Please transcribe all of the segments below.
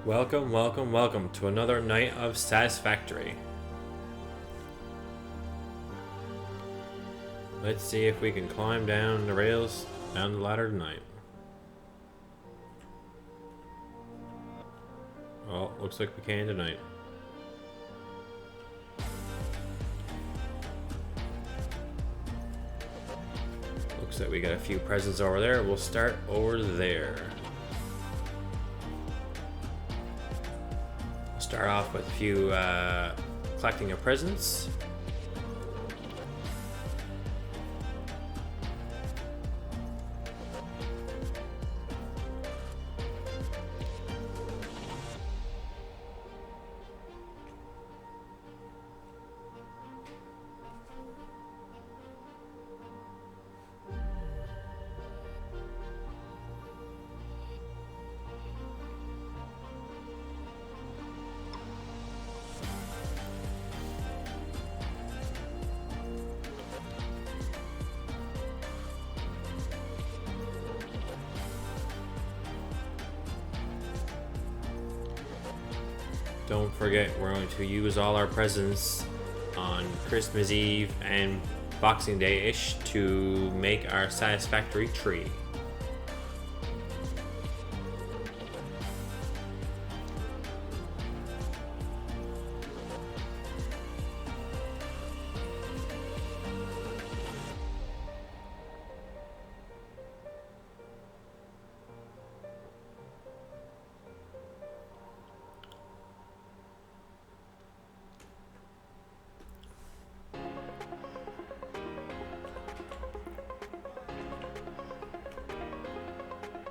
Welcome, welcome, welcome to another night of Satisfactory. Let's see if we can climb down the rails, down the ladder tonight. Well, looks like we can tonight. Looks like we got a few presents over there. We'll start over there. Start off with a few collecting of presents. Don't forget, we're going to use all our presents on Christmas Eve and Boxing Day-ish to make our Satisfactory tree.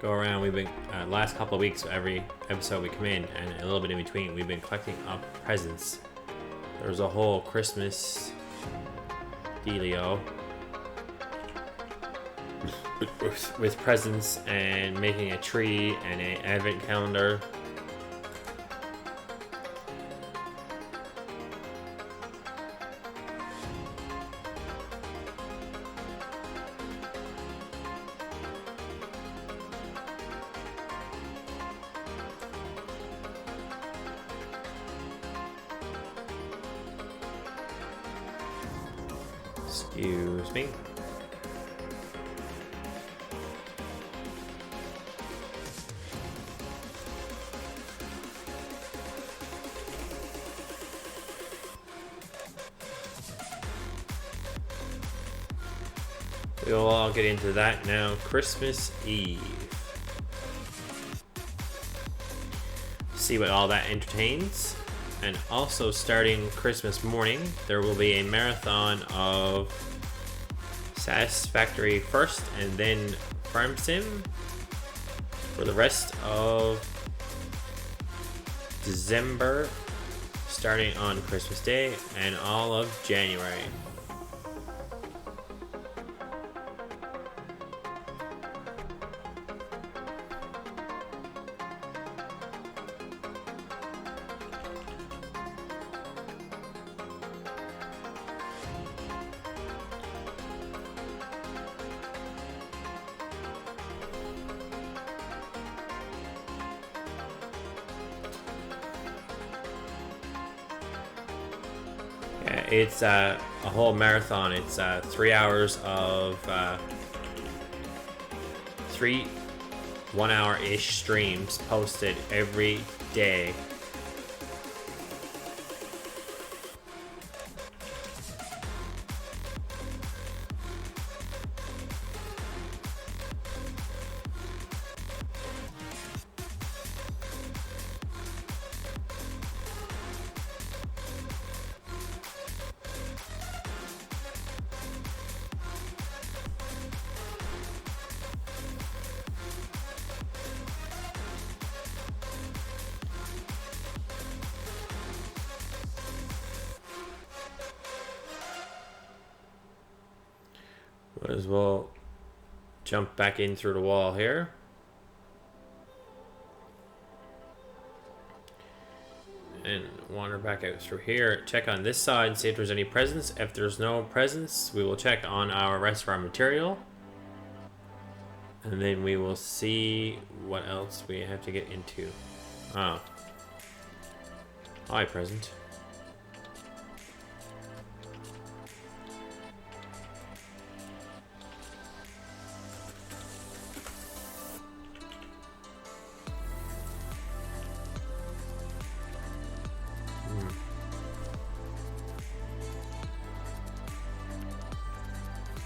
Go around. We've been last couple of weeks, every episode we come in and a little bit in between, we've been collecting up presents. There's a whole Christmas dealio with presents and making a tree and an advent calendar. Excuse me. We'll all get into that now. Christmas Eve. See what all that entertains. And also starting Christmas morning, there will be a marathon of Satisfactory first and then Farm Sim for the rest of December, starting on Christmas Day and all of January. It's a whole marathon. It's 3 hours of 3 1-hour-ish streams posted every day. Might as well jump back in through the wall here. And wander back out through here. Check on this side and see if there's any presents. If there's no presents, we will check on our rest of our material. And then we will see what else we have to get into. Oh, Hi, present.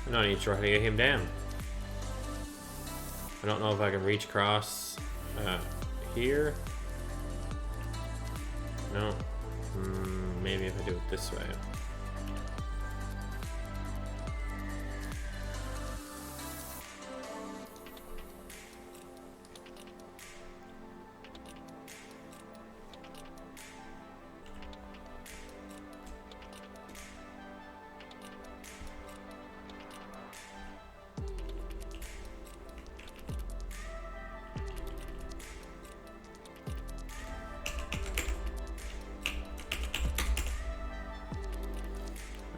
I need to try to get him down. I don't know if I can reach across here. No. Maybe if I do it this way.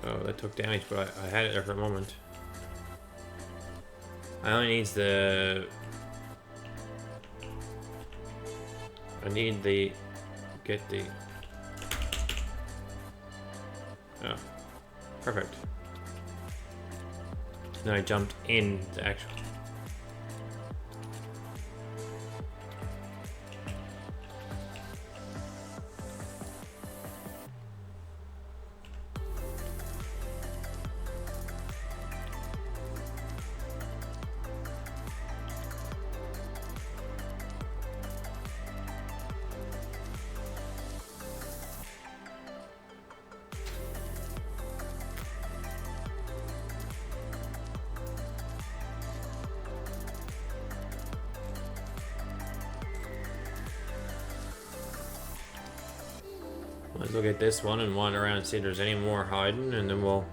Oh, that took damage, but I had it there for a moment. I only need the... I need the... Get the... Oh. Perfect. Then I jumped in the actual... Let's look at this one and wander around and see if there's any more hiding, and then we'll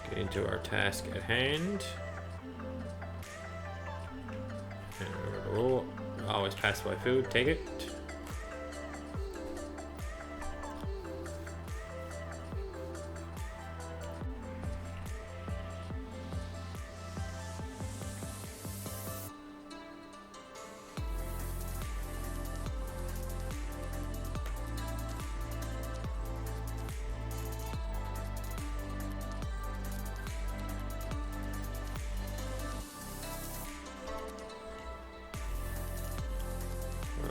get into our task at hand. And remember the rule, always pass by food, take it.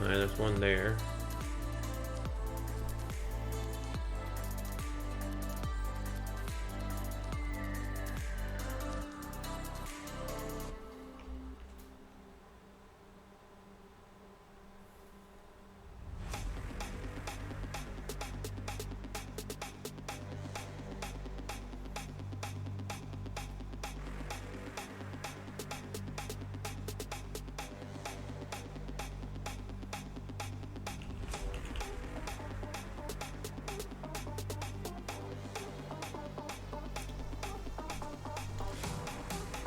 There's one there.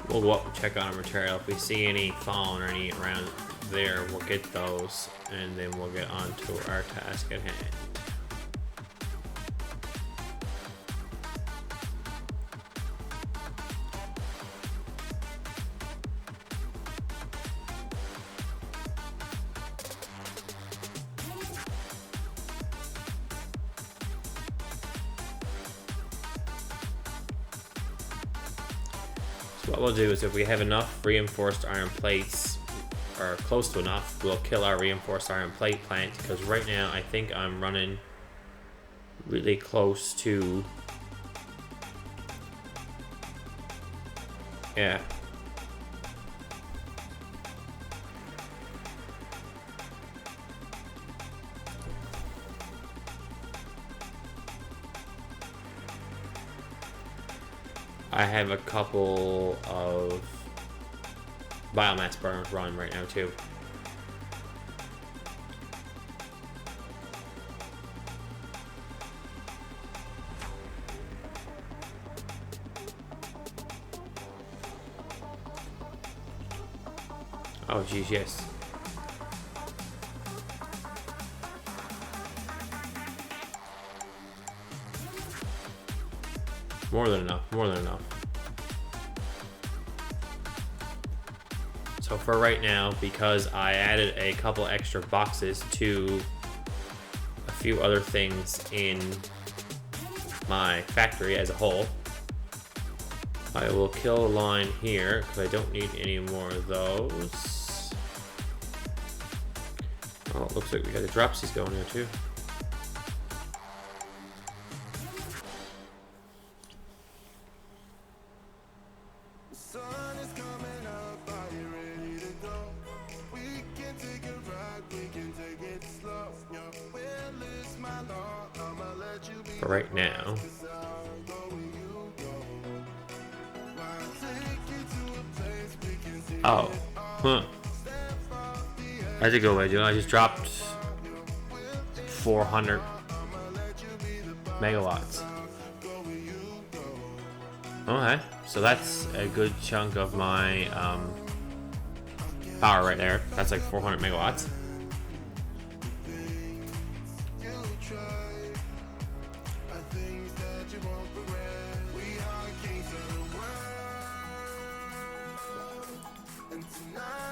We'll go up and check on our material. If we see any fallen or any around there, we'll get those, and then we'll get on to our task at hand. What we'll do is if we have enough reinforced iron plates, or close to enough, we'll kill our reinforced iron plate plant, because right now I think I'm running really close to... Yeah. I have a couple of biomass burners running right now too. Oh geez, yes. More than enough, more than enough. So for right now, because I added a couple extra boxes to few other things in my factory as a whole. I will kill a line here because I don't need any more of those. Oh, it looks like we got the dropsies going here too. For right now. Oh, huh. I think go away, dude. I just dropped 400 megawatts. Okay, so that's a good chunk of my power right there. That's like 400 megawatts.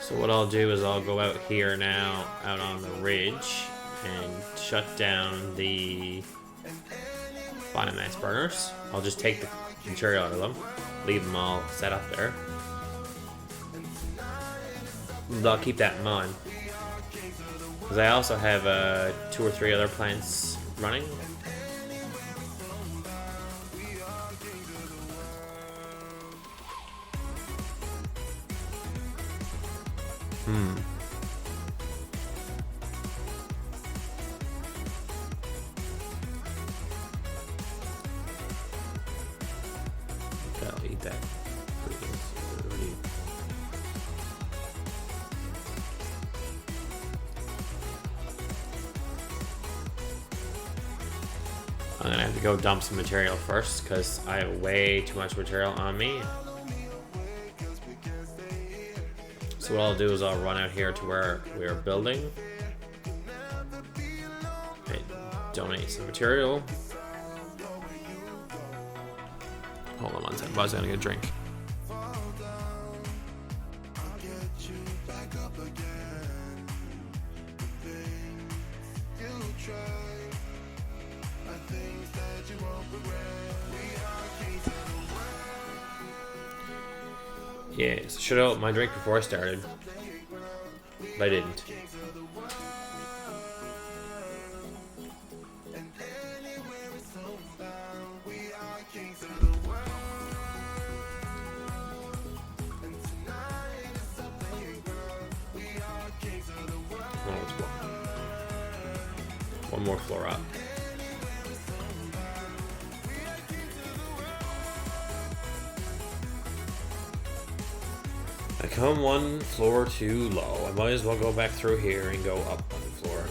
So what I'll do is I'll go out here now, out on the ridge, and shut down the biomass burners. I'll just take the material out of them, leave them all set up there. And I'll keep that in mind, because I also have 2 or 3 other plants running. I'll eat that. I'm gonna have to go dump some material first because I have way too much material on me. So what I'll do is I'll run out here to where we are building and donate some material. Hold on one second, Buzz, gonna get a drink. Yeah, so should have opened my drink before I started, but I didn't. Oh, it's one more floor up. I come one floor too low. I might as well go back through here and go up one floor.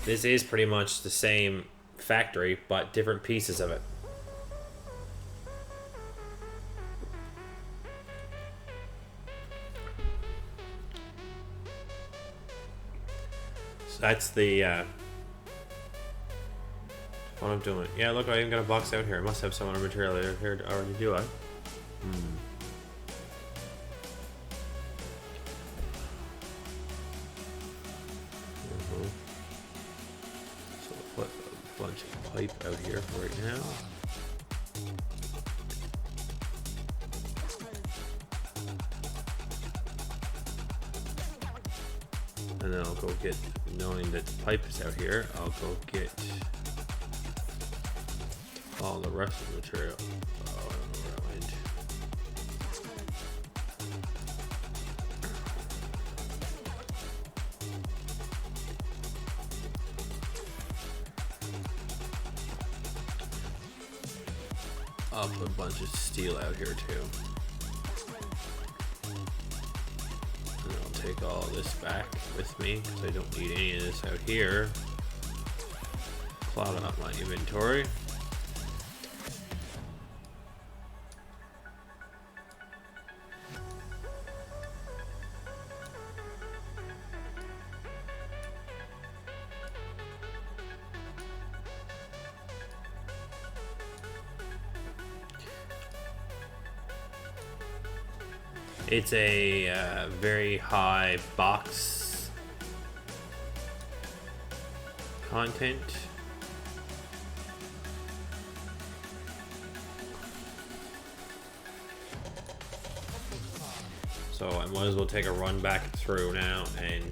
This is pretty much the same factory, but different pieces of it. That's the what I'm doing. Yeah, look, I even got a box out here. I must have some other material here to already do it. So I'll put a bunch of pipe out here for right now. And then I'll go get, knowing that the pipe is out here, I'll go get all the rest of the material. Oh, I don't know where I went. I'll put a bunch of steel out here too. And I'll take all this back with me because I don't need any of this out here. Cloud up my inventory. It's a very high box content. So I might as well take a run back through now and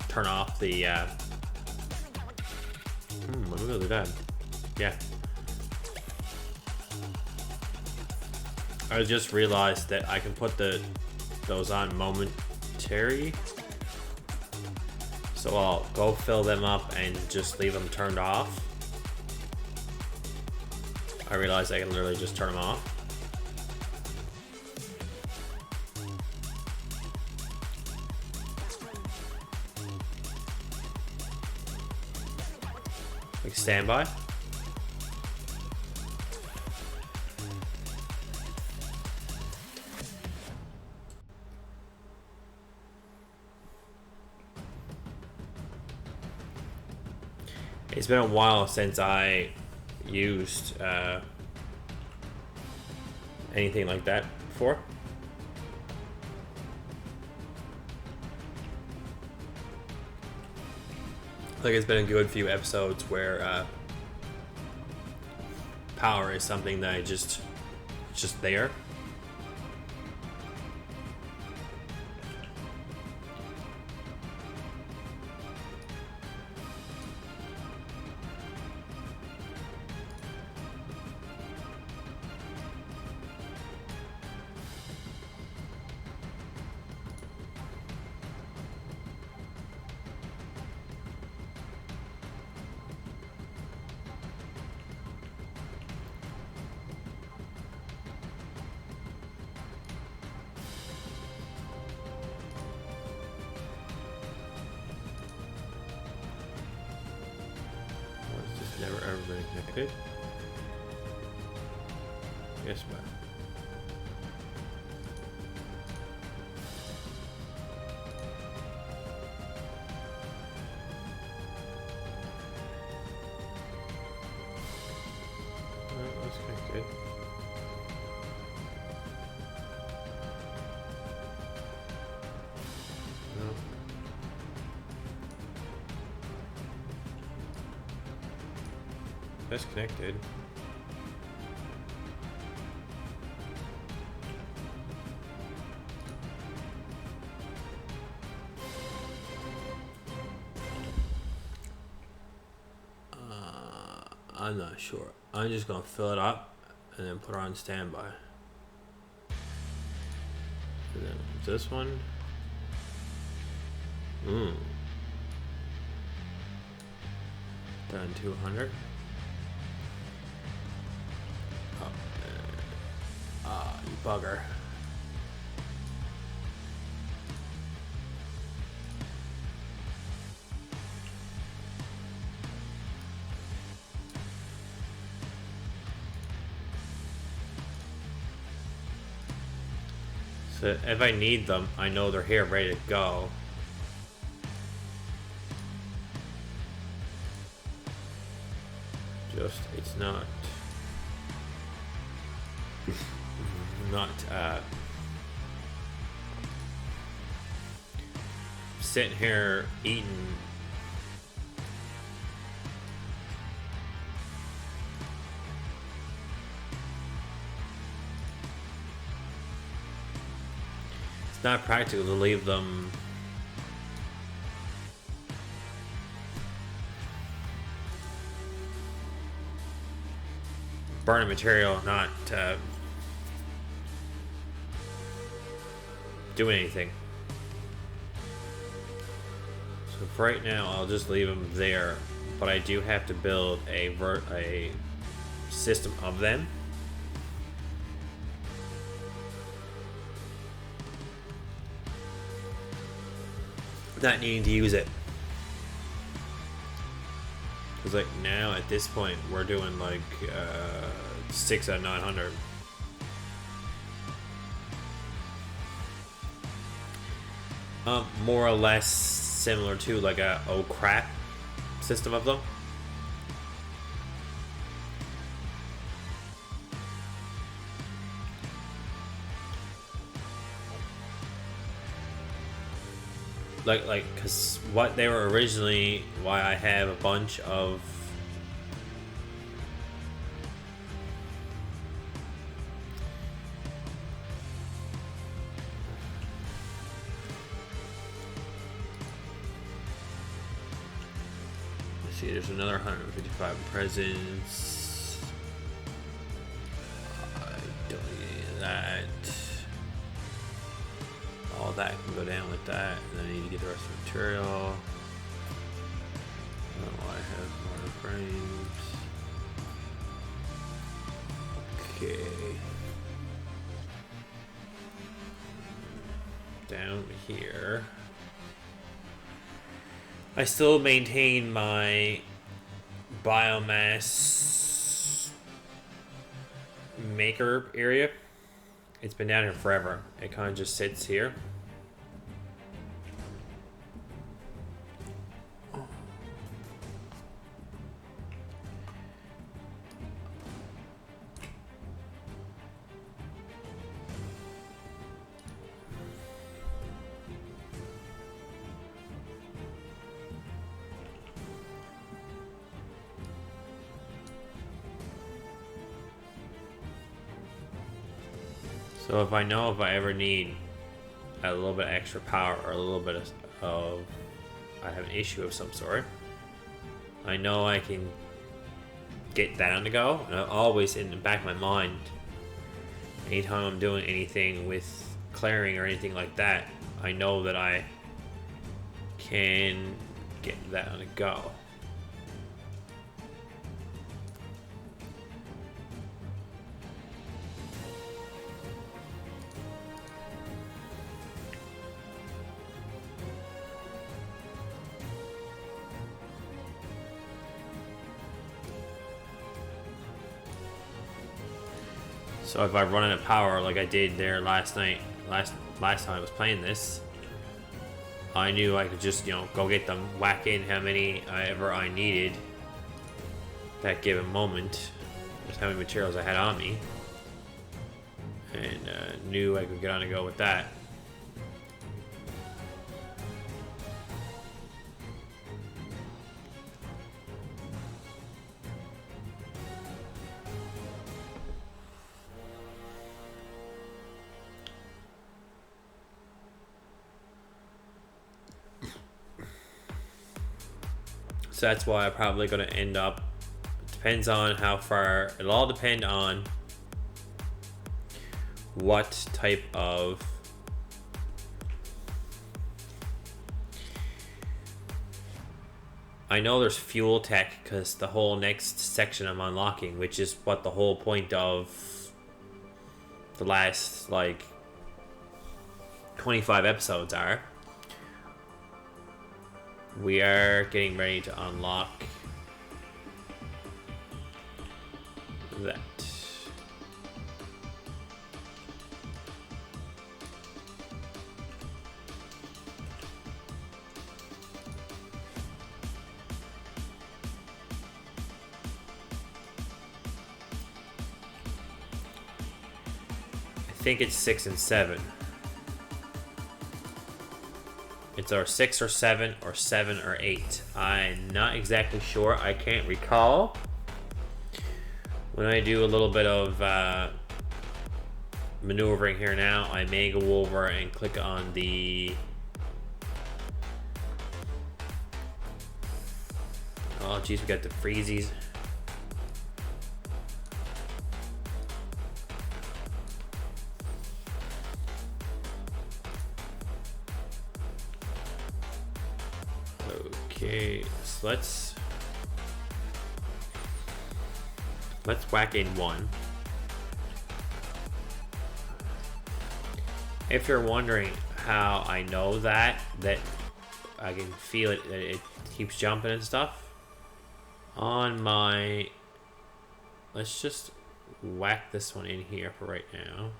turn off the. Let me go to that. Yeah. I just realized that I can put those on momentary. So I'll go fill them up and just leave them turned off. I realized I can literally just turn them off. Like standby. It's been a while since I used anything like that before. Like it's been a good few episodes where power is something that it's just there. Never ever been connected. Yes, ma'am. That's connected. No. That's connected. I'm not sure. I'm just gonna fill it up and then put her on standby. And then this one. Done 200. You bugger. So if I need them, I know they're here ready to go. Just, it's not sitting here eating it's not practical to leave them burning material, not doing anything. So for right now, I'll just leave them there, but I do have to build a system of them. Not needing to use it. Because like now at this point, we're doing like 6 out of 900. More or less similar to like a oh crap system of them. because what they were originally, why I have a bunch of see, there's another 155 presents. I don't need that. All that can go down with that. And then I need to get the rest of the material. Oh, I have more frames. Okay. Down here. I still maintain my biomass maker area. It's been down here forever. It kind of just sits here. So if I know if I ever need a little bit extra power or a little bit of I have an issue of some sort, I know I can get that on the go. And always in the back of my mind, anytime I'm doing anything with clearing or anything like that, I know that I can get that on the go. So if I run out of power like I did there last night, last time I was playing this, I knew I could just, go get them, whack in how many ever I needed that given moment, just how many materials I had on me, and knew I could get on and go with that. So that's why I'm probably going to end up, depends on how far, it'll all depend on what type of I know there's fuel tech because the whole next section I'm unlocking, which is what the whole point of the last 25 episodes are. We are getting ready to unlock that. I think it's 6 and 7. It's our 6 or 7 or 7 or 8. I'm not exactly sure. I can't recall. When I do a little bit of maneuvering here now, I may go over and click on the... Oh geez, we got the freezies. Okay, so let's whack in 1. If you're wondering how I know that I can feel it, that it keeps jumping and stuff, on my, let's just whack this one in here for right now,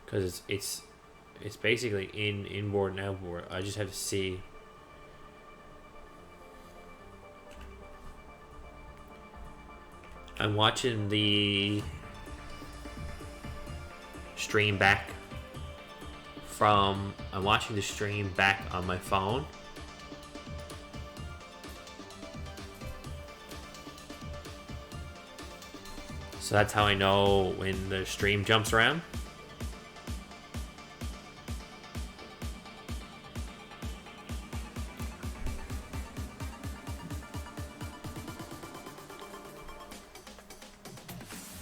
because it's basically inboard and outboard. I just have to see. I'm watching the stream back from I'm watching the stream back on my phone. So that's how I know when the stream jumps around.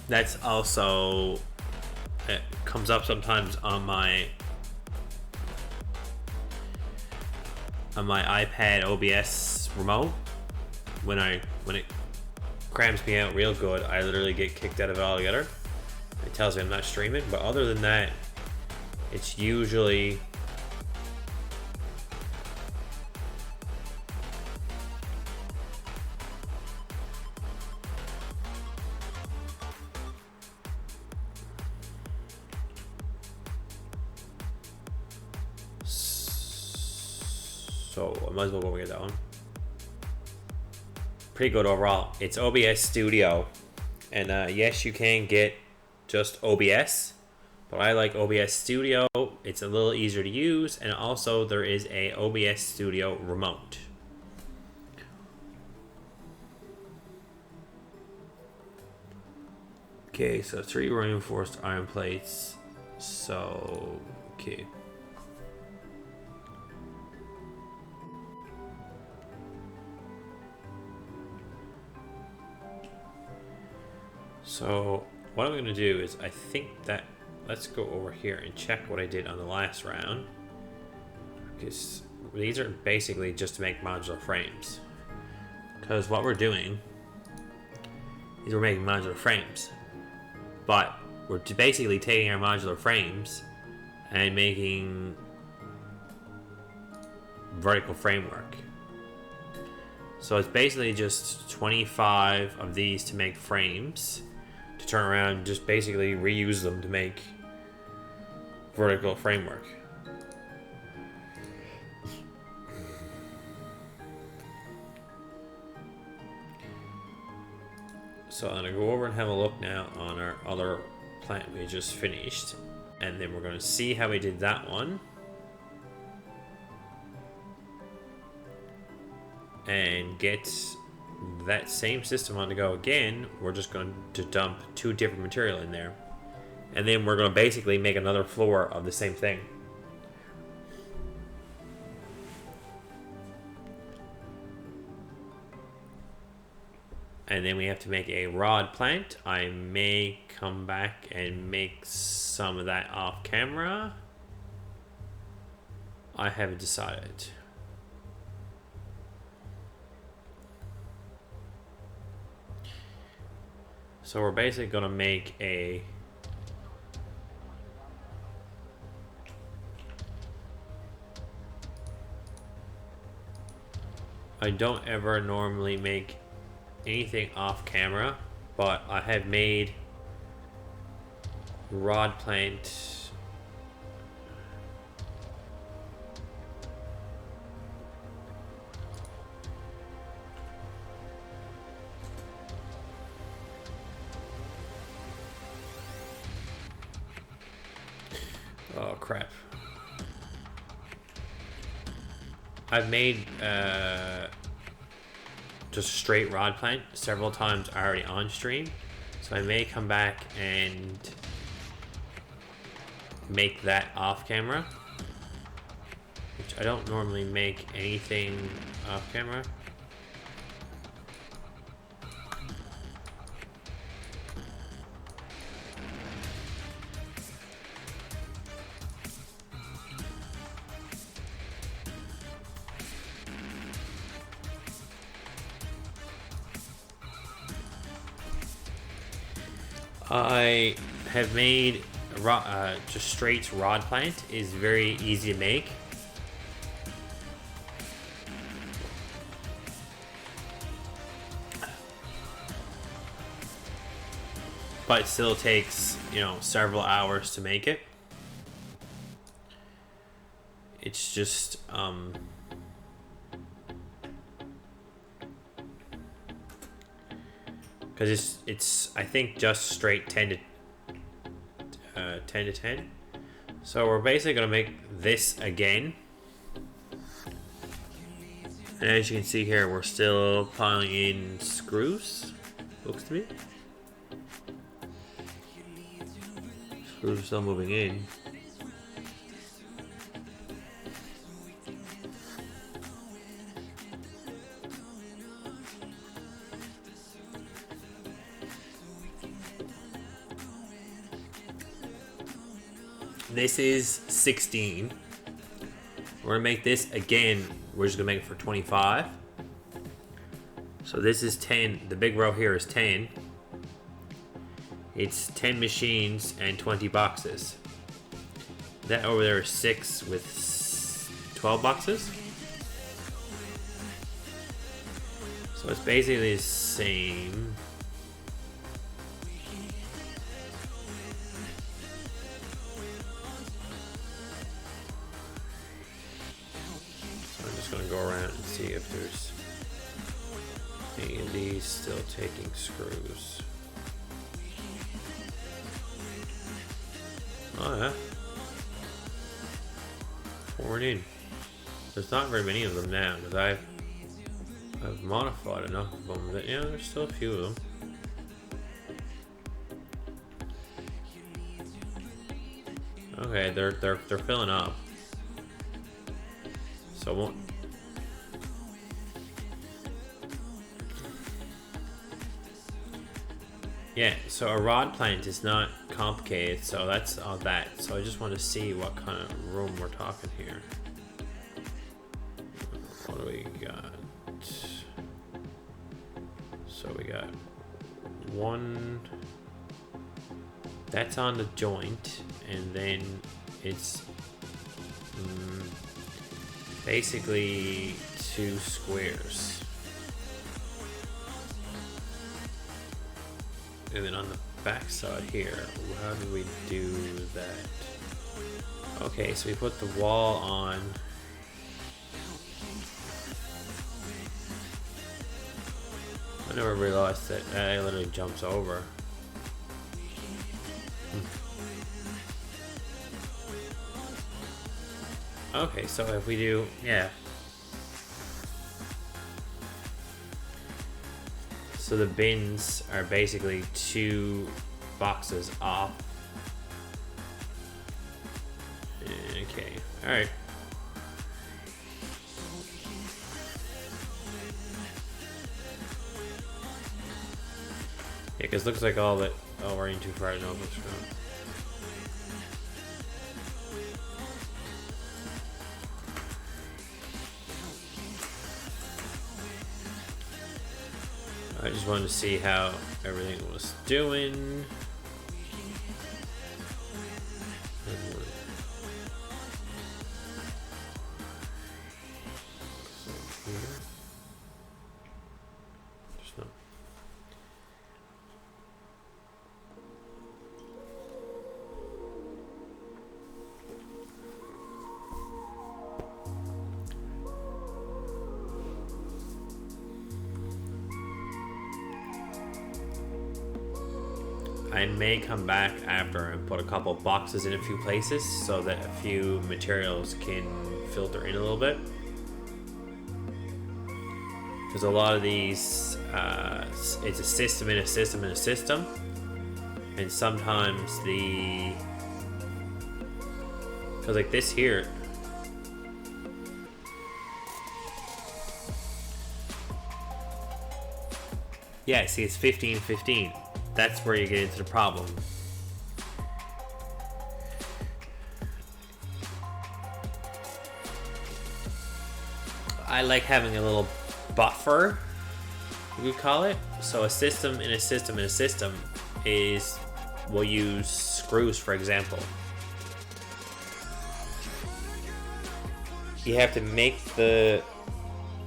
That's also, it comes up sometimes on my iPad OBS remote. When it cramps me out real good, I literally get kicked out of it altogether. It tells me I'm not streaming, but other than that, it's usually so I might as well go get that one. Pretty good overall. It's OBS Studio, and yes, you can get just OBS, but I like OBS Studio. It's a little easier to use, and also there is a OBS Studio remote. Okay, so 3 reinforced iron plates. So, okay. So what I'm going to do is, I think that, let's go over here and check what I did on the last round. Because these are basically just to make modular frames. Because what we're doing is we're making modular frames. But we're basically taking our modular frames and making vertical framework. So it's basically just 25 of these to make frames, to turn around and just basically reuse them to make vertical framework. So I'm going to go over and have a look now on our other plant we just finished, and then we're going to see how we did that one. And get that same system on the go again. We're just going to dump 2 different material in there, and then we're going to basically make another floor of the same thing. And then we have to make a rod plant. I may come back and make some of that off camera. I haven't decided. So we're basically going to make a I don't ever normally make anything off camera, but I have made rod plant. Oh crap. I've made just a straight rod plant several times already on stream, so I may come back and make that off camera, which I don't normally make anything off camera. I have made just straight rod plant is very easy to make. But it still takes, several hours to make it. It's just because it's I think just straight 10 to 10. So we're basically gonna make this again. And as you can see here, we're still piling in screws. Looks to me. Screws are still moving in. This is 16. We're gonna make this again. We're just gonna make it for 25. So this is 10. The big row here is 10. It's 10 machines and 20 boxes. That over there is 6 with 12 boxes. So it's basically the same. So I'm just gonna go around and see if there's any of these still taking screws. Oh yeah. Pouring in. There's not very many of them now because I've modified enough of them that, yeah, there's still a few of them. Okay, they're filling up. So won't. Yeah, so a rod plant is not complicated, so that's all that. So I just want to see what kind of room we're talking here. What do we got? So we got one that's on the joint, and then it's basically 2 squares. And then on the back side here, how do we do that? Okay, so we put the wall on. I never realized that it literally jumps over. Okay, so if we do, yeah. So the bins are basically 2 boxes off. Okay, alright. Yeah, because it looks like all that. Oh, we're in too far. No, let's go. I just wanted to see how everything was doing. I may come back after and put a couple boxes in a few places so that a few materials can filter in a little bit. Because a lot of these, it's a system in a system in a system. And sometimes because like this here, yeah, see, it's 15-15. That's where you get into the problem. I like having a little buffer, you could call it. So a system in a system in a system is, we'll use screws for example. You have to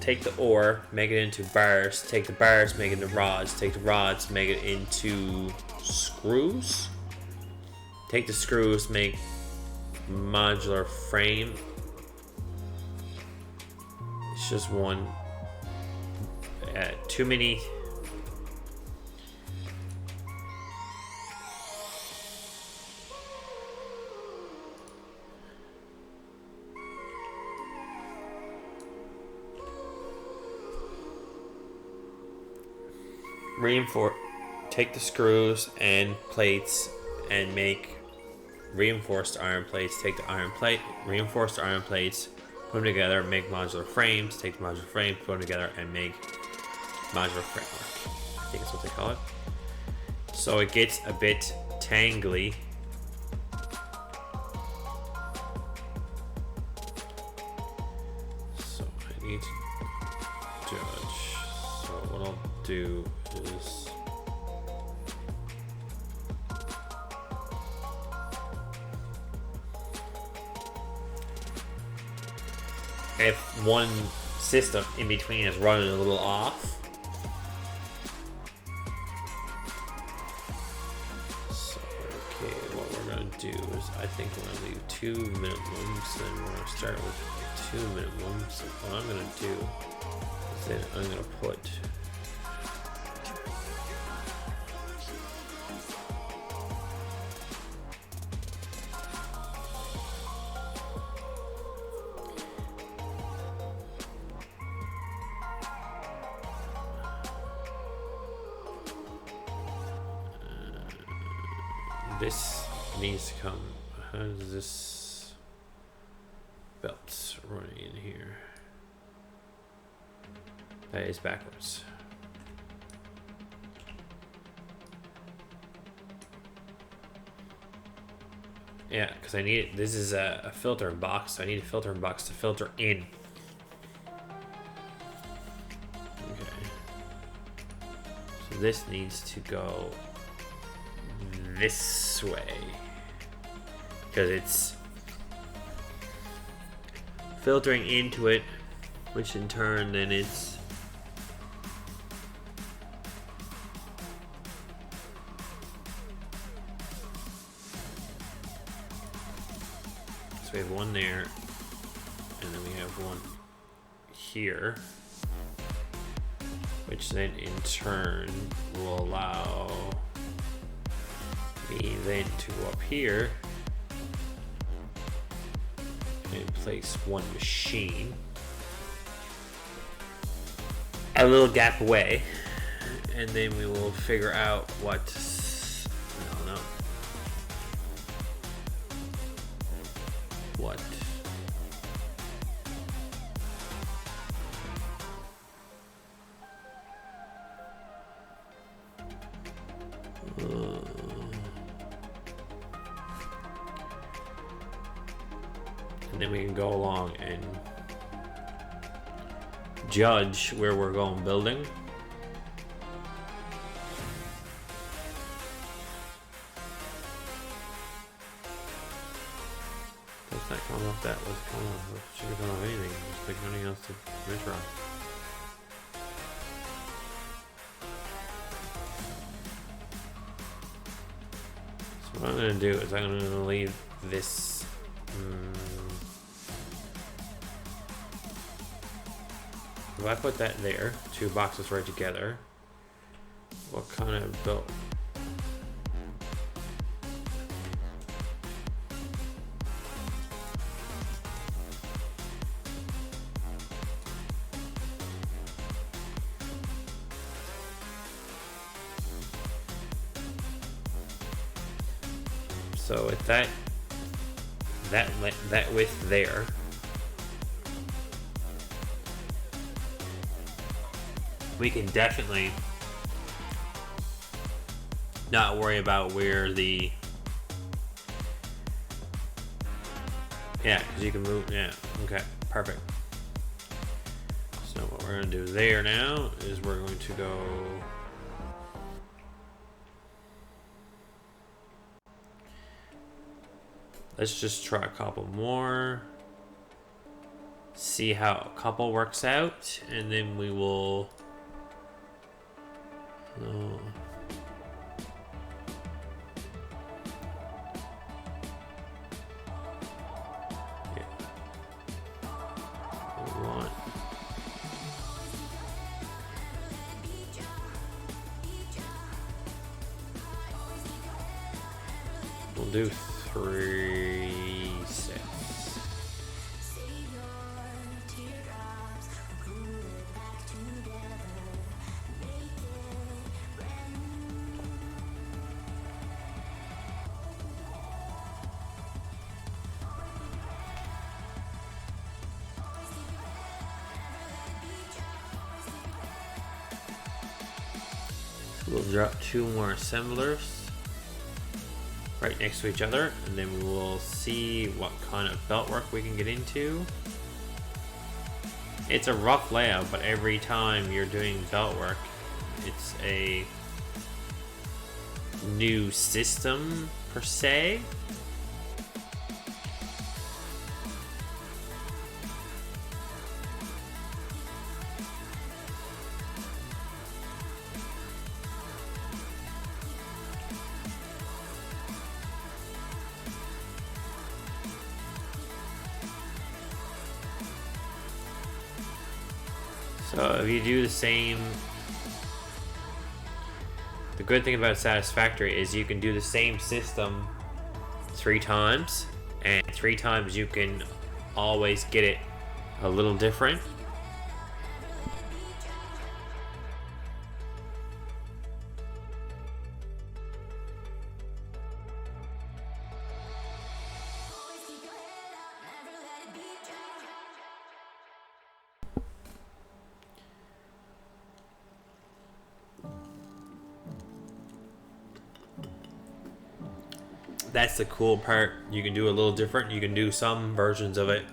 take the ore, make it into bars, take the bars, make it into rods, take the rods, make it into screws, take the screws, make modular frame. It's just one, too many. take the screws and plates and make reinforced iron plates. Take the reinforced iron plates, put them together, make modular frames. Take the modular frames, put them together, and make modular framework. I think that's what they call it. So it gets a bit tangly. So I need to judge. So what I'll do is if one system in between is running a little off, so okay, what we're gonna do is I think we're gonna leave 2 minimums, then we're gonna start with 2 minimums. What I'm gonna do is then I'm gonna put this needs to come. How does this belt run in here? That is backwards. Yeah, because I need this is a filtering box. So I need a filtering box to filter in. Okay. So this needs to go this way because it's filtering into it, which in turn then it's so we have one there and then we have one here, which then in turn will allow me then to go up here and place one machine a little gap away, and then we will figure out what what and then we can go along and judge where we're going building. What's that coming off that? What's coming off? What should be coming off anything? Just like nothing else to measure on. So what I'm going to do is I'm going to leave this if I put that there, 2 boxes right together, what kind of build? So at that width there, we can definitely not worry about where the because you can move. Yeah, okay, perfect. So what we're gonna do there now is we're going to go let's just try a couple more, see how a couple works out, and then we will we'll do 3 sets. We'll drop 2 more assemblers right next to each other, and then we will see what kind of belt work we can get into. It's a rough layout, but every time you're doing belt work, it's a new system per se. So if you do the same, the good thing about Satisfactory is you can do the same system 3 times, and 3 times you can always get it a little different. That's the cool part. You can do a little different. You can do some versions of it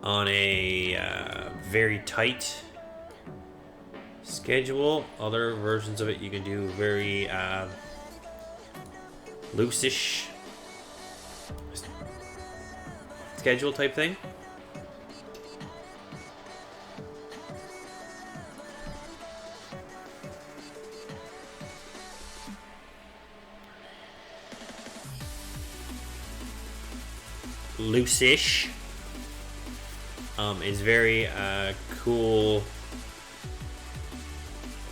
on a very tight schedule. Other versions of it you can do very loose-ish schedule type thing. Loose-ish is very cool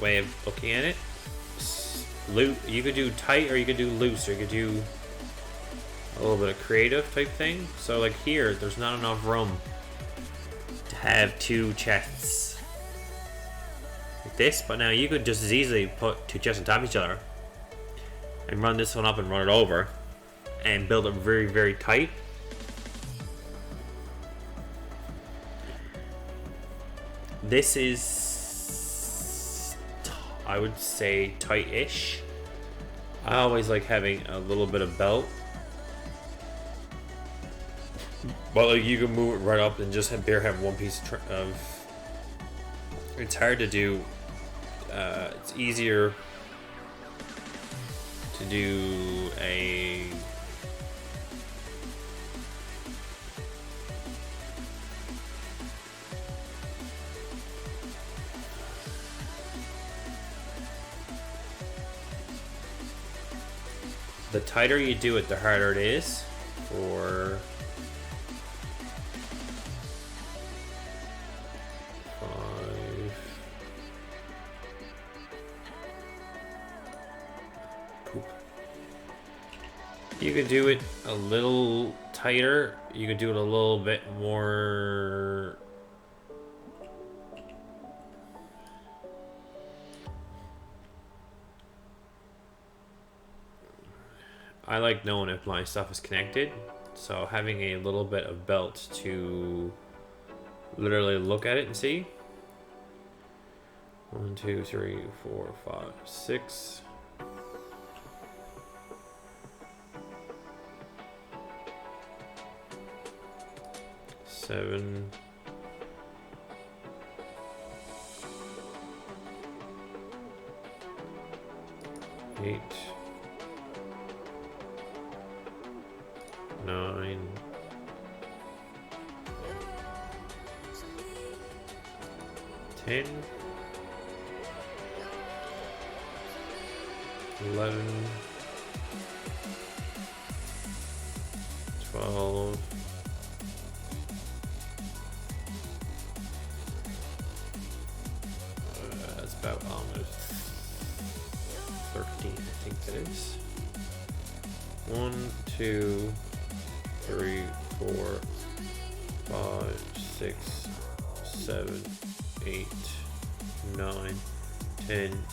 way of looking at it. You could do tight, or you could do loose, or you could do a little bit of creative type thing. So like here, there's not enough room to have 2 chests like this, but now you could just as easily put 2 chests on top of each other and run this one up and run it over and build it very, very tight. This is, I would say, tight-ish. I always like having a little bit of belt, but like you can move it right up and just have 1 piece of. It's hard to do. It's easier to do a. The tighter you do it, the harder it is for 5. Poop. You could do it a little tighter. You could do it a little bit more. I like knowing if my stuff is connected, so having a little bit of belt to literally look at it and see. 1, 2, 3, 4, 5, 6. Seven. 8. 9, 10, 11, 12, 13, I think that is. 1, 2, 3, 4, 5, 6, 7, 8, 9, 10,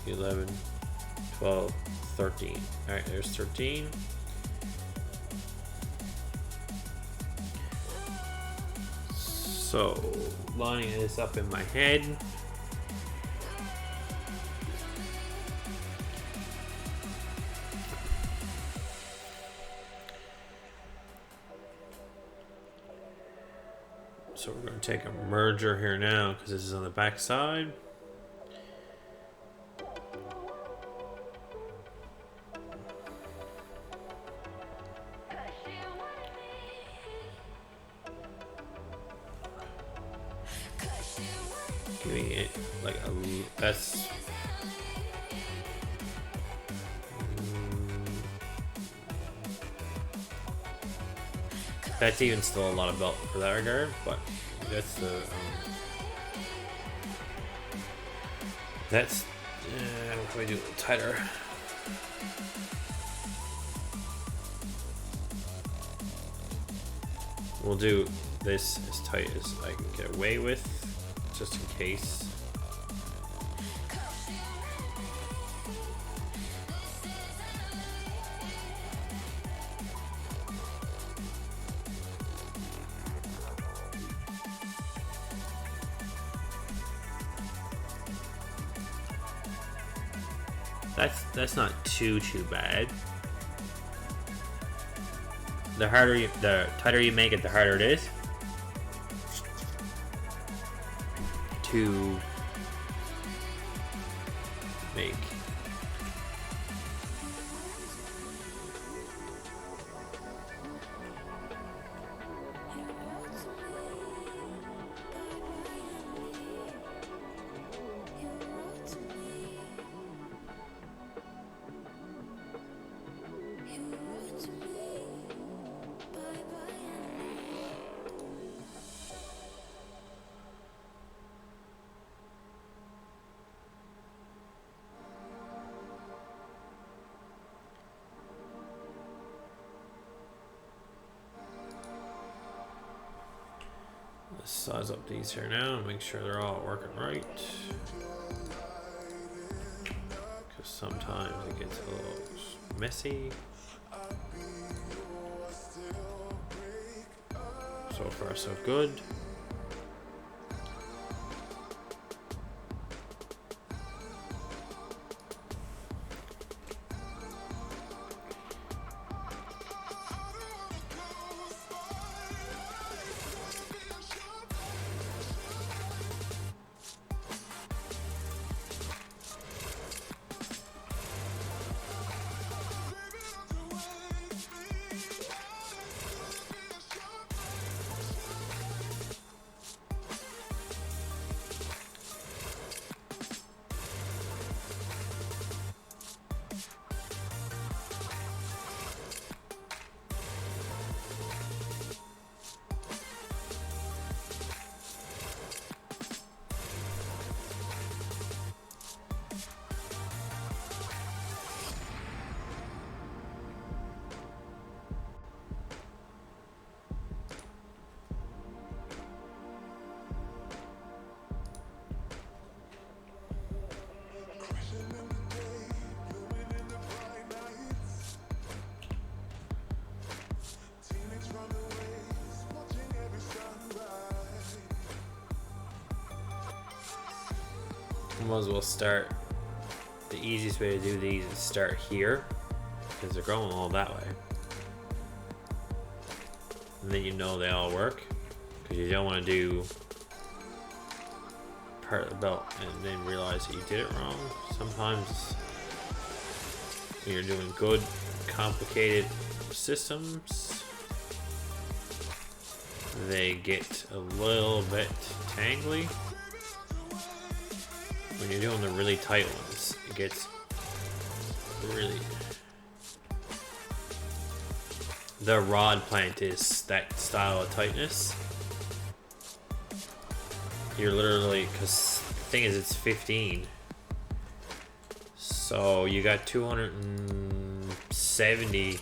11, 12, 13. Alright, there's 13. So, lining this up in my head. So we're going to take a merger here now because this is on the back side. Giving it like a that's that's even still a lot of belt for that regard, but that's the that's we'll probably do a little tighter. We'll do this as tight as I can get away with, just in case. That's not too bad. The tighter you make it, the harder it is to make. Let's size up these here now and make sure they're all working right. Because sometimes it gets a little messy. So far, so good. Might as well start. The easiest way to do these is start here because they're going all that way, and then you know they all work, because you don't want to do part of the belt and then realize that you did it wrong. Sometimes when you're doing good complicated systems, they get a little bit tangly. When you're doing the really tight ones, it gets really... The rod plant is that style of tightness. You're literally, because the thing is it's 15. So you got 270.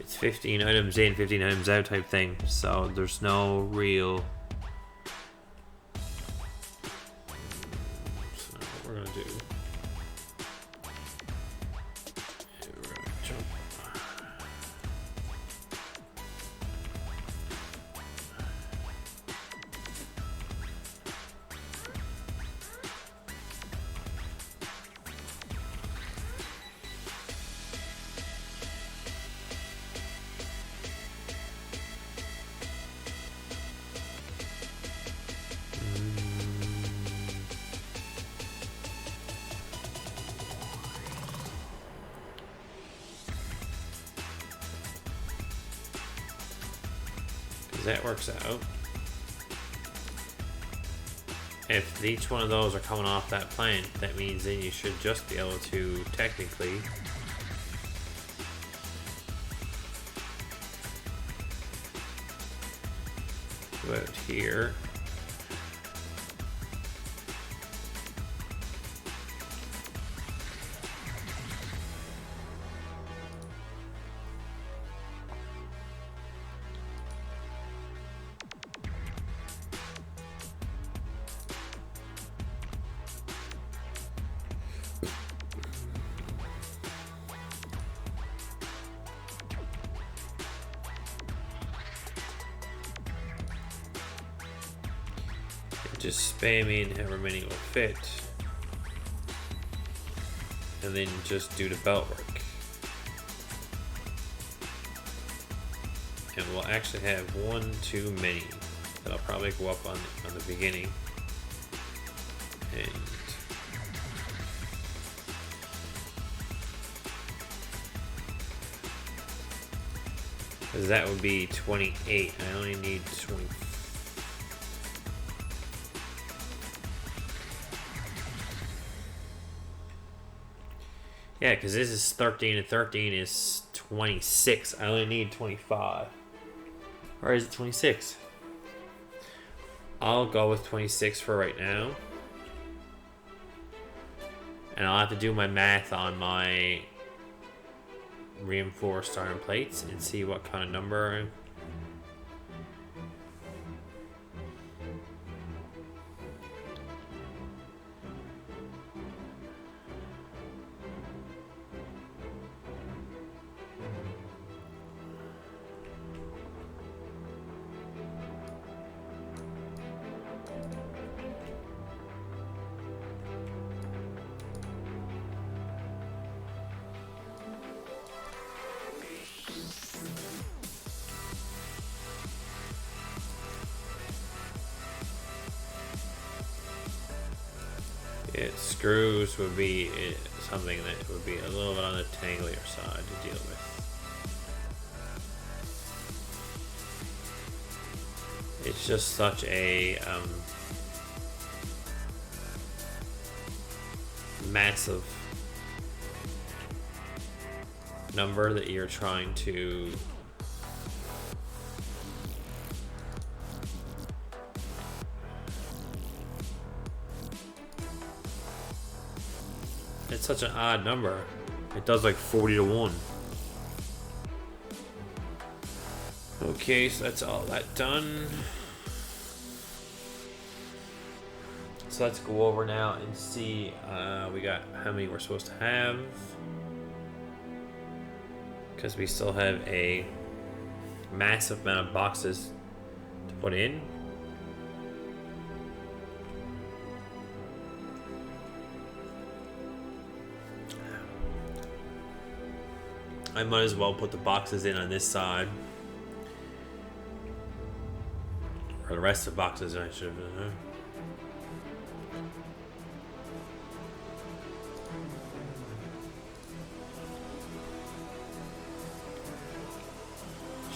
It's 15 items in, 15 items out type thing, so there's no real... So what we're gonna do... We're gonna jump... that works out. If each one of those are coming off that plant, that means then you should just be able to technically go out here. Just spam in however many will fit, and then just do the belt work. And we'll actually have one too many. That'll probably go up on the beginning. And because that would be 28. I only need 24. Yeah, because this is 13 and 13 is 26. I only need 25. Or is it 26? I'll go with 26 for right now. And I'll have to do my math on my reinforced iron plates and see what kind of number. Screws would be something that would be a little bit on the tanglier side to deal with. It's just such a massive number that you're trying to it's such an odd number. It does like 40 to 1. Okay, so that's all that done. So let's go over now and see we got how many we're supposed to have. Because we still have a massive amount of boxes to put in. I might as well put the boxes in on this side. Or the rest of the boxes I should have.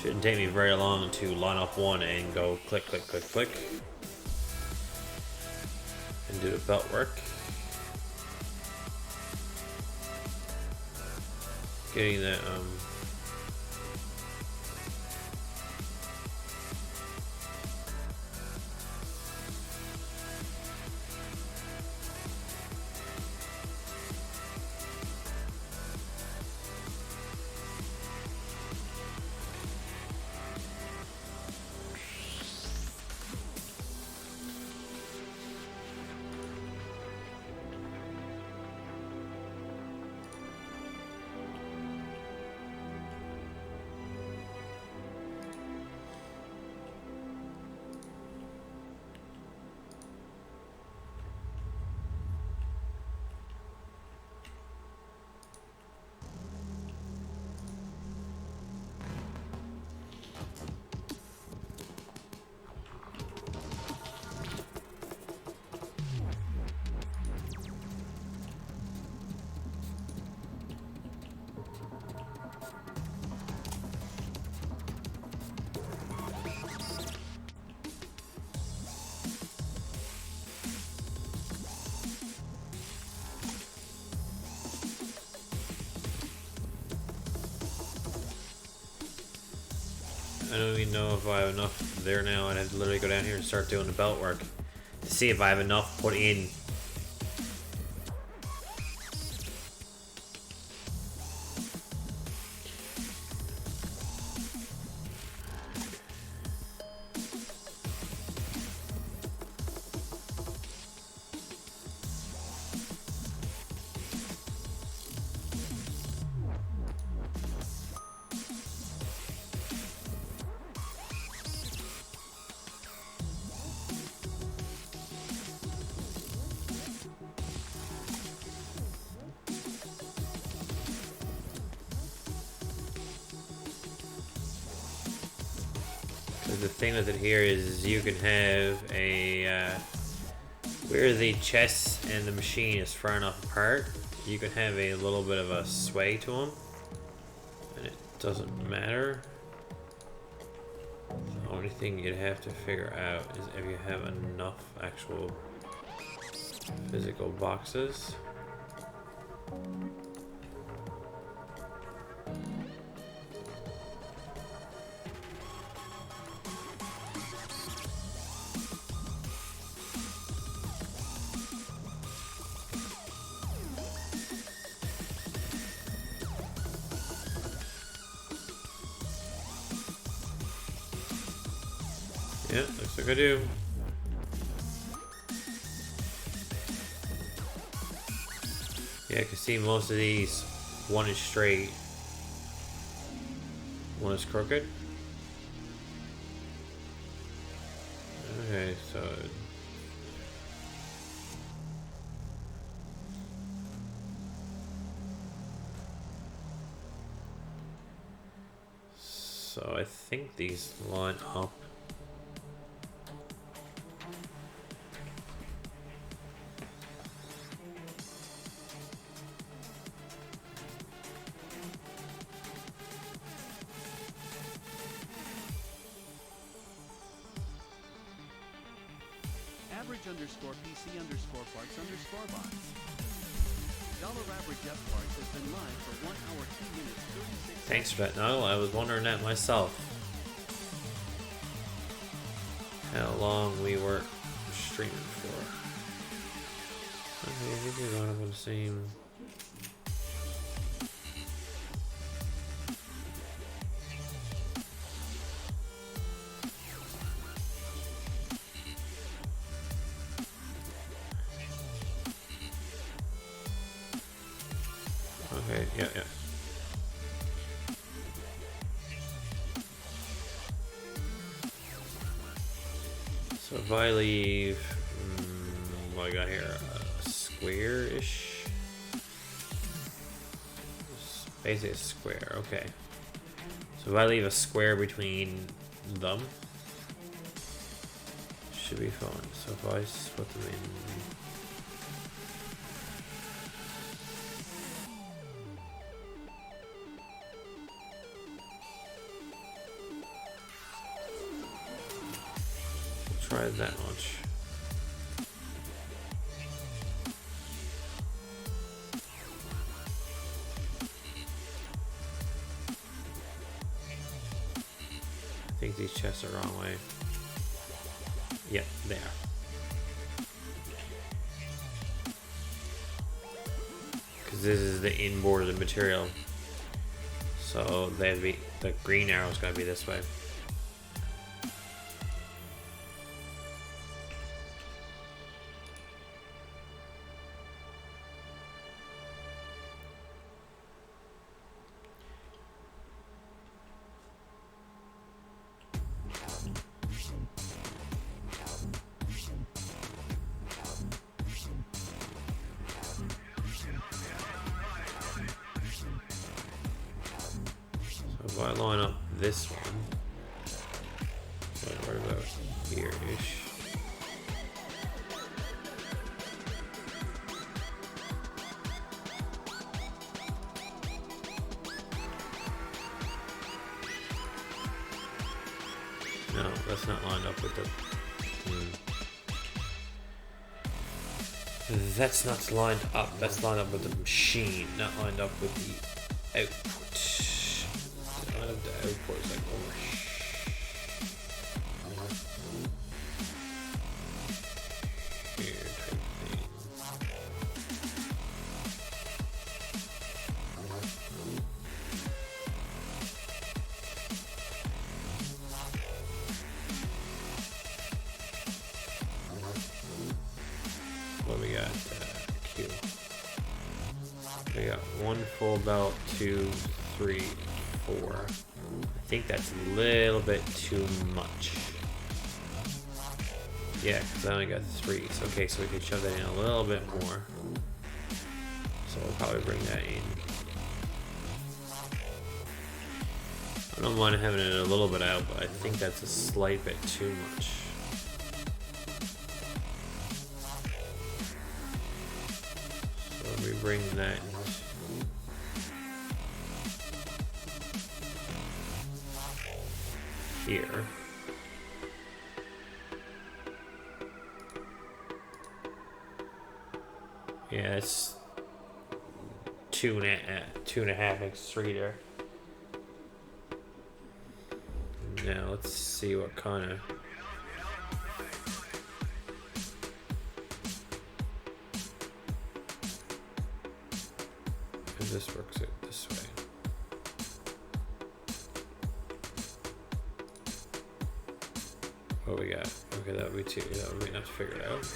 Shouldn't take me very long to line up one and go click, click, click, click. And do the belt work. Getting that I don't even know if I have enough there now. I'd have to literally go down here and start doing the belt work to see if I have enough put in. The thing with it here is you can have a where the chest and the machine is far enough apart, you can have a little bit of a sway to them, and it doesn't matter. The only thing you'd have to figure out is if you have enough actual physical boxes. Yeah, looks like I do. Yeah, I can see most of these. One is straight, one is crooked. Okay, so I think these line up. Average_PC_parts_box. Dollar average F parts has been live for 1 hour 2 minutes 36 seconds. Thanks, Retno. I was wondering that myself. How long we were streaming for. Okay, I think we're going up on the same. Okay, yeah. So if I leave, what I got here, a square-ish? Basically a square, okay. So if I leave a square between them, should be fine. So if I split them in. Try that much. I think these chests are the wrong way. Yeah, they are. Because this is the inboard of the material. So they'd be, the green arrow's gotta be this way. If I line up this one, what about here-ish? No, that's not lined up with the... That's not lined up. That's lined up with the machine, not lined up with the output. The output is like over Pull belt 2, 3, 4. I think that's a little bit too much. Yeah, because I only got 3. So, okay, so we can shove that in a little bit more. So we'll probably bring that in. I don't mind having it a little bit out, but I think that's a slight bit too much. So we bring that here. Yeah, it's 2.5 x3 there. Now let's see what kind of if this works it this way. What we got? Okay, that would be 2. That would be enough to figure it out.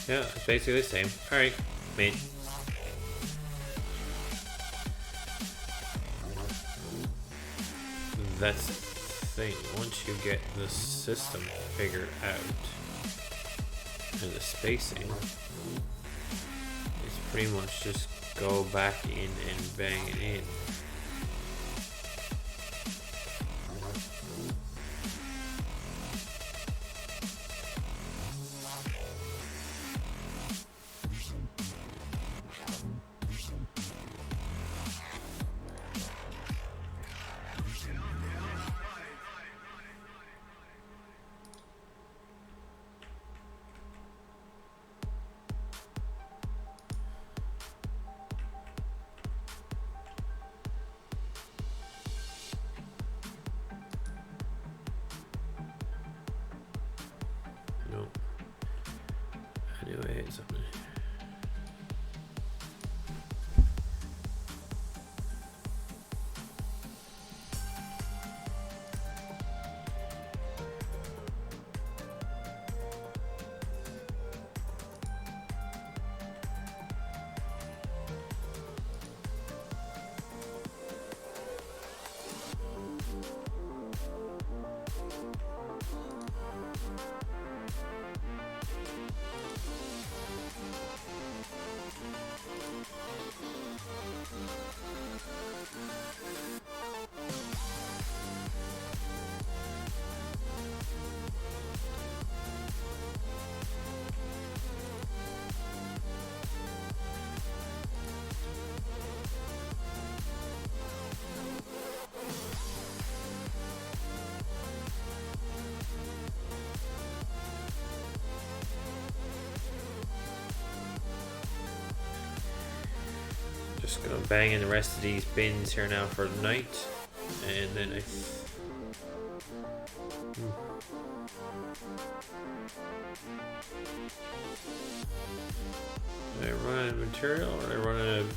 Yeah, it's basically the same. Alright, mate. That's the thing. Once you get the system figured out and the spacing, it's pretty much just go back in and bang it in. Nope. I knew I hit something. Just gonna bang in the rest of these bins here now for the night, and then Did I run out of material or did I run out of...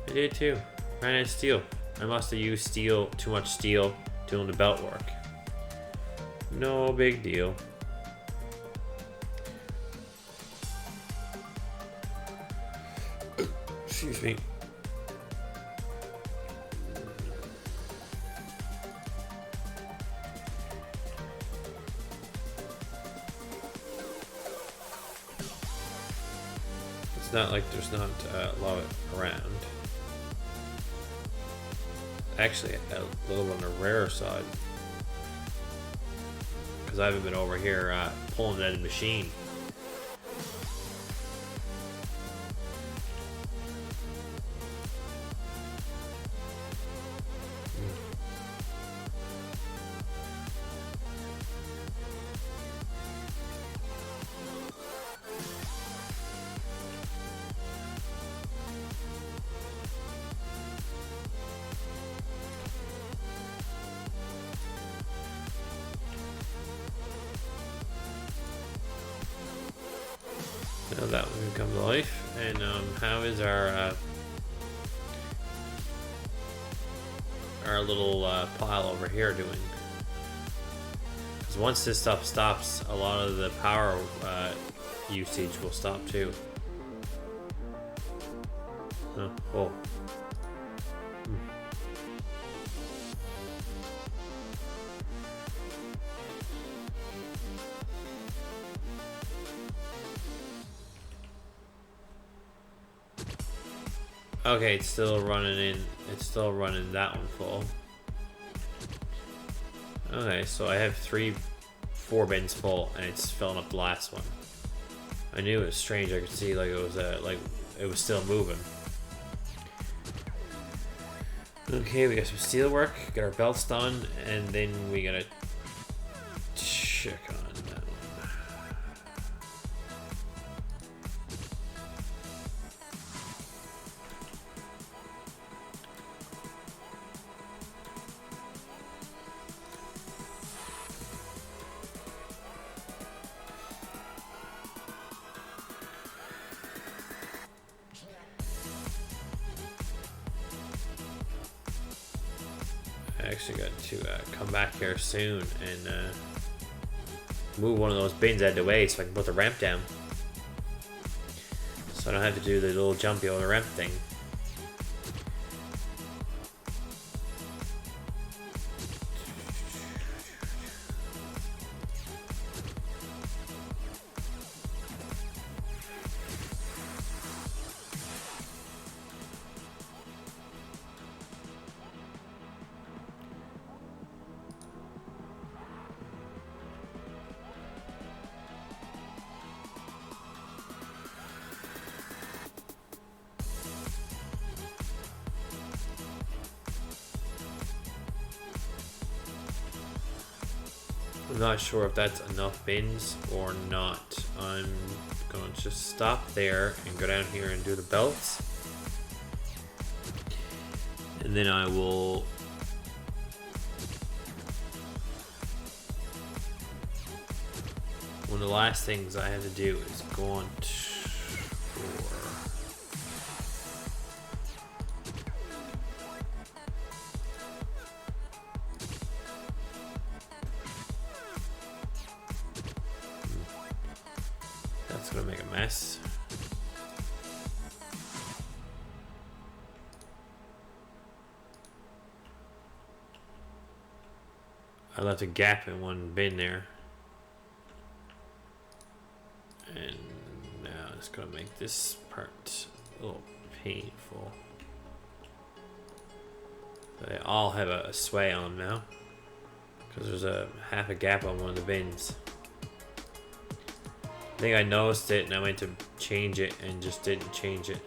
I did too. Ran out of steel. I must have used steel, too much steel doing the belt work. No big deal. Excuse me. It's not like there's not a lot of it around. Actually, a little on the rare side. Because I haven't been over here pulling that machine. Now that will come to life. And how is our little pile over here doing? Because once this stuff stops, a lot of the power usage will stop too. Oh, cool. Okay, it's still running in. It's still running that one full. Okay, so I have 4 bins full, and it's filling up the last one. I knew it was strange. I could see like it was still moving. Okay, we got some steel work. Got our belts done, and then we gotta check on that one. I actually got to come back here soon and move one of those bins out of the way so I can put the ramp down. So I don't have to do the little jumpy over ramp thing. I'm not sure if that's enough bins or not. I'm going to just stop there and go down here and do the belts. And then I will... One of the last things I have to do is go on for... That's gonna make a mess. I left a gap in one bin there. And now it's gonna make this part a little painful. They all have a sway on them now. Because there's a half a gap on one of the bins. I think I noticed it and I went to change it and just didn't change it.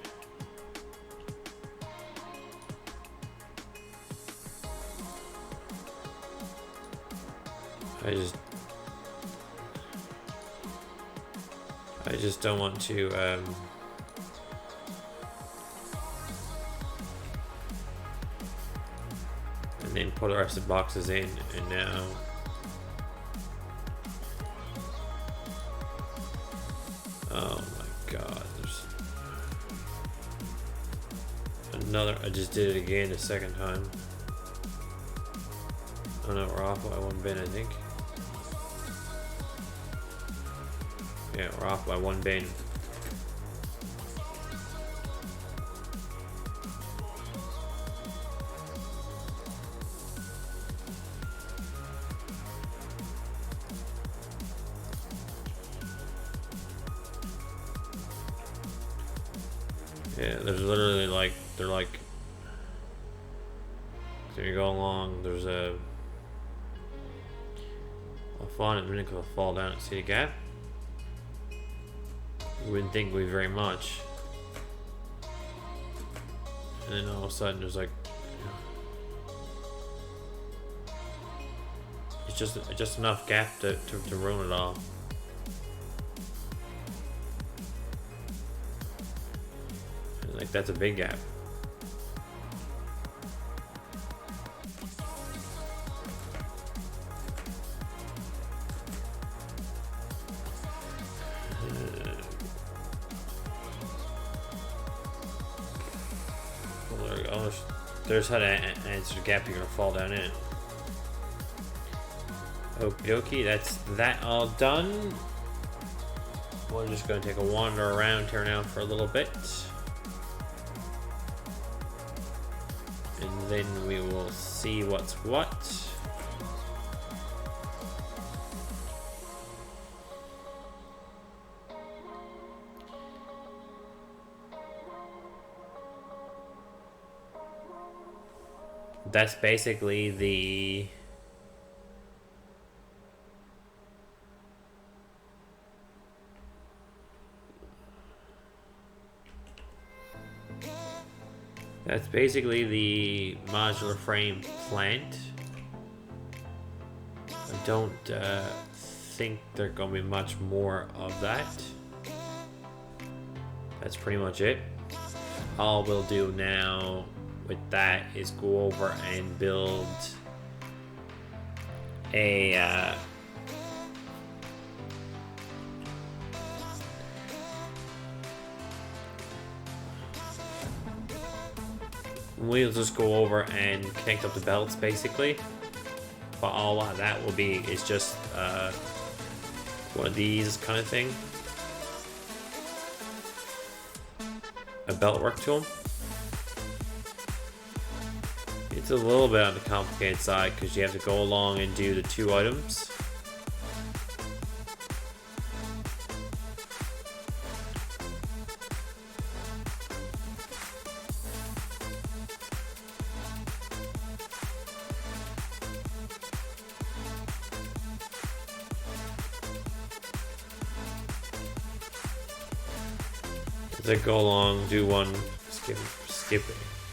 I just don't want to and then put the rest of the boxes in, and now oh my god, there's another. I just did it again the second time. Oh no, we're off by one bin, I think. Yeah, we're off by one bin. Yeah, there's literally like, they're like, so you go along, there's a, I'll fall in a minute because I'll fall down and see the gap. You wouldn't think we very much. And then all of a sudden there's like, it's just enough gap to ruin it all. And like that's a big gap. there's how to answer the gap. You're gonna fall down in it. Okie dokie, that's that all done. We're just gonna take a wander around here now for a little bit. And then we will see what's what. That's basically the modular frame plant. I don't think there's gonna be much more of that. That's pretty much it. All we'll do now with that is go over and build a we'll just go over and connect up the belts basically, but all of that will be is just one of these kind of thing, a belt work to them. It's a little bit on the complicated side because you have to go along and do the 2 items. As I go along, do one, skip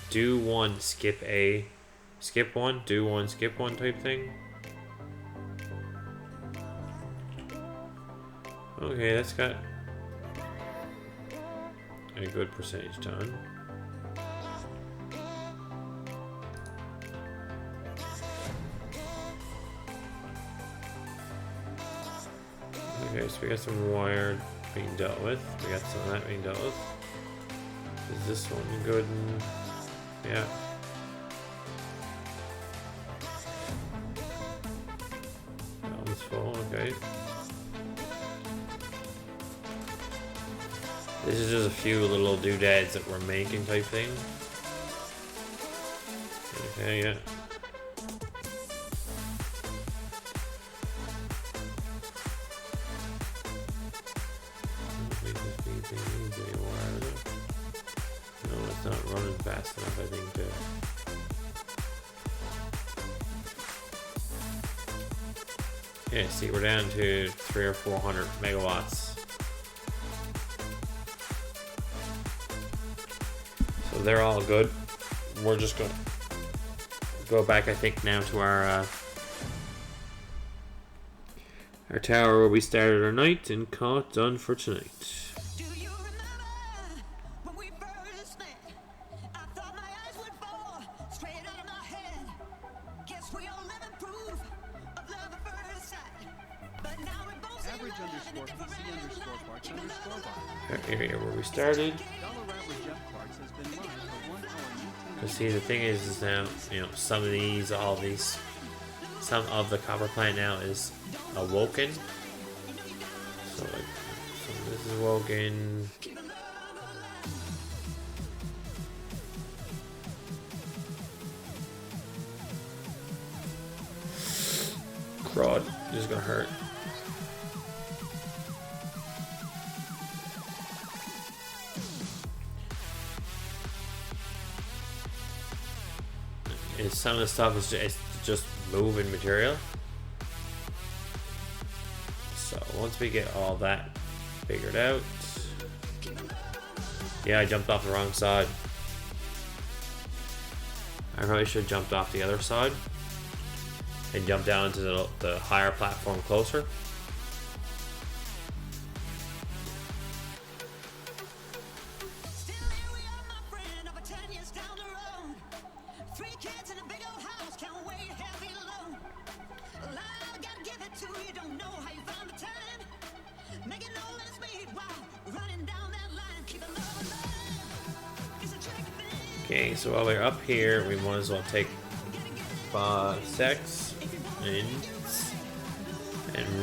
do one, skip one, do one, skip one type thing. Okay, that's got a good percentage done. Okay, so we got some wire being dealt with. We got some of that being dealt with. Is this one good? Yeah. That one's full, okay. This is just a few little doodads that we're making type thing. Okay, yeah. No, it's not running fast enough, I think, to... Okay, see, we're down to 300 or 400 megawatts. So they're all good. We're just going to go back, I think, now to our tower where we started our night and call it done for tonight. Here where we started. So see, the thing is now, you know, some of these, some of the copper plant now is awoken. So like, so this is awoken. Crud, this is gonna hurt. Some of the stuff is just moving material. So once we get all that figured out, yeah, I jumped off the wrong side. I probably should have jumped off the other side and jumped down to the higher platform closer. Okay, so while we're up here, we might as well take 5 secs and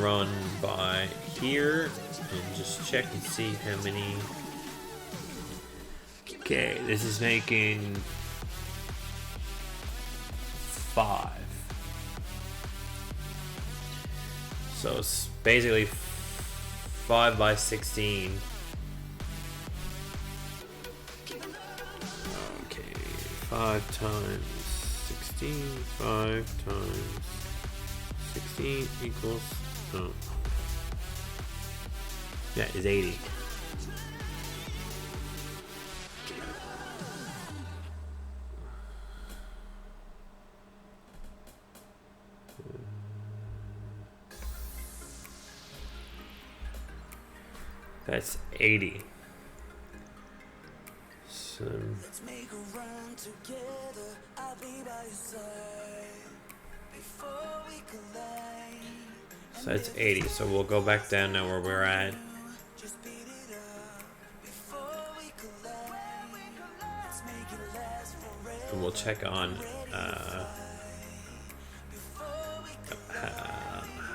run by here and just check and see how many. Okay, this is making 5. So it's basically 5 by 16. Okay, 5 times 16, 5 times 16 equals, oh. Yeah, is 80. That's 80. So let's make a run together. I'll be by your side before we collide. So that's 80. So we'll go back down now where we're at. And we'll check on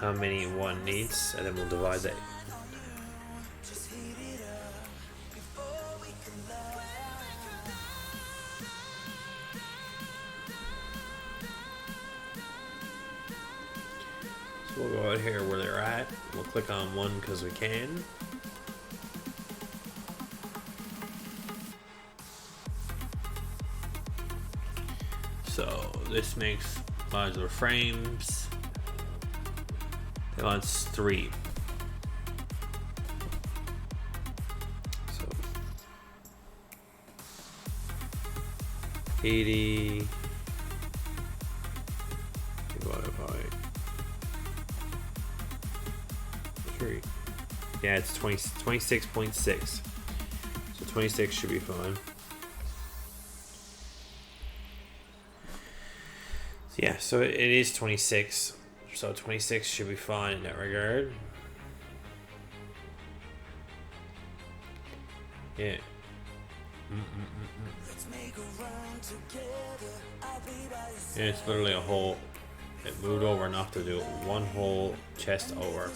how many one needs, and then we'll divide that. So we'll go out here where they're at. We'll click on one because we can. So this makes modular frames. It wants 3. So 80 divided by 3. Yeah, it's 26.6. So 26 should be fine. Yeah, so it is 26. So 26 should be fine in that regard. Yeah. Yeah, it's literally a whole. It moved over enough to do one whole chest over.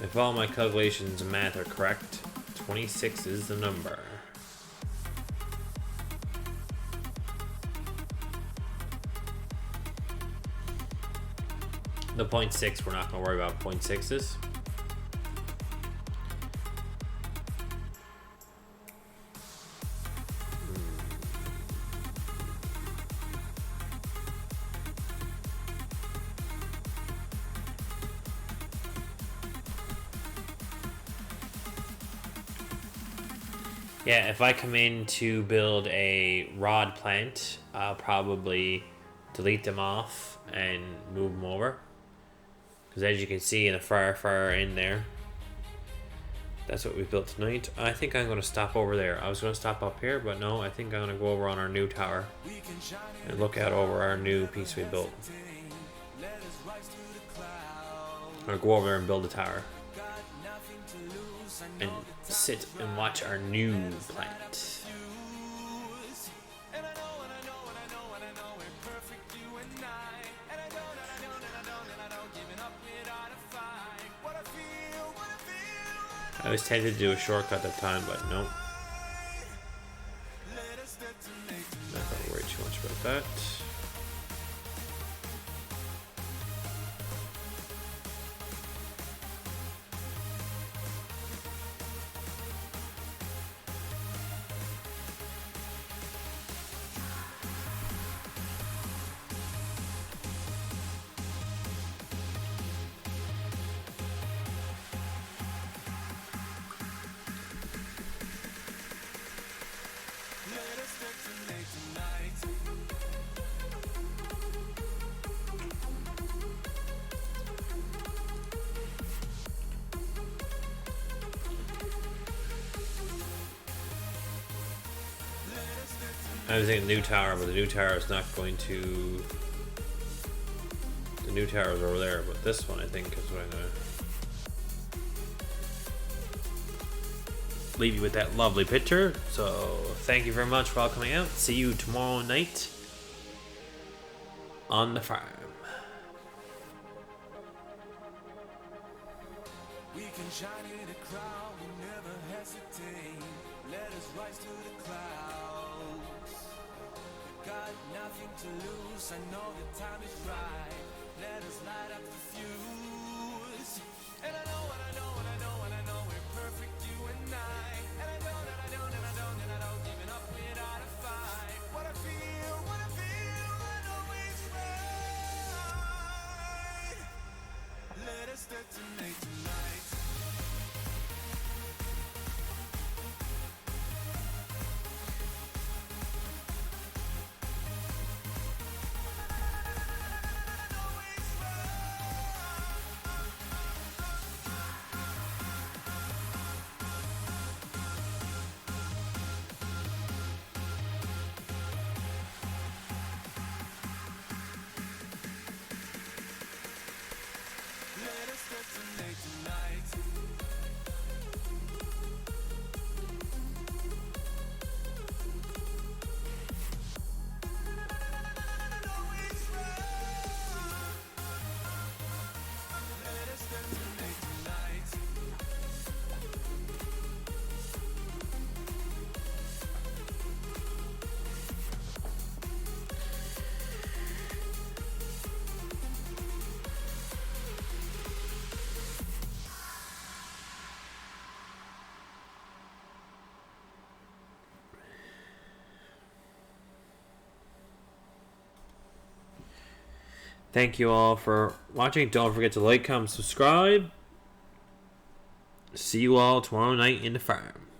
If all my calculations and math are correct, 26 is the number. The 0.6, we're not going to worry about 0.6s. Yeah, if I come in to build a rod plant, I'll probably delete them off and move them over. Because as you can see in the far end there, that's what we built tonight. I think I'm going to stop over there. I was going to stop up here, but no, I think I'm going to go over on our new tower and look out over our new piece we built. I'm going to go over there and build a tower. And sit and watch our new plant. I was tempted to do a shortcut at the time, but nope. Not gonna worry too much about that. I was thinking new tower, but the new tower is not going to. The new tower is over there, but this one I think is what I'm gonna leave you with that lovely picture. So thank you very much for all coming out. See you tomorrow night on the farm. We can shine in a crowd, we never hesitate. Let us rise to the clouds. We got nothing to lose, I know the time is right. Let us light up the fuse. And I know, and I know, and I know, and I know we're perfect, you and I. And I don't, and I don't, and I don't, and I don't giving up without a fight. What I feel, I know it's right. Let us detonate tonight. Let us detonate tonight. Know it's right. Let us detonate tonight. Thank you all for watching. Don't forget to like, comment, subscribe. See you all tomorrow night in the farm.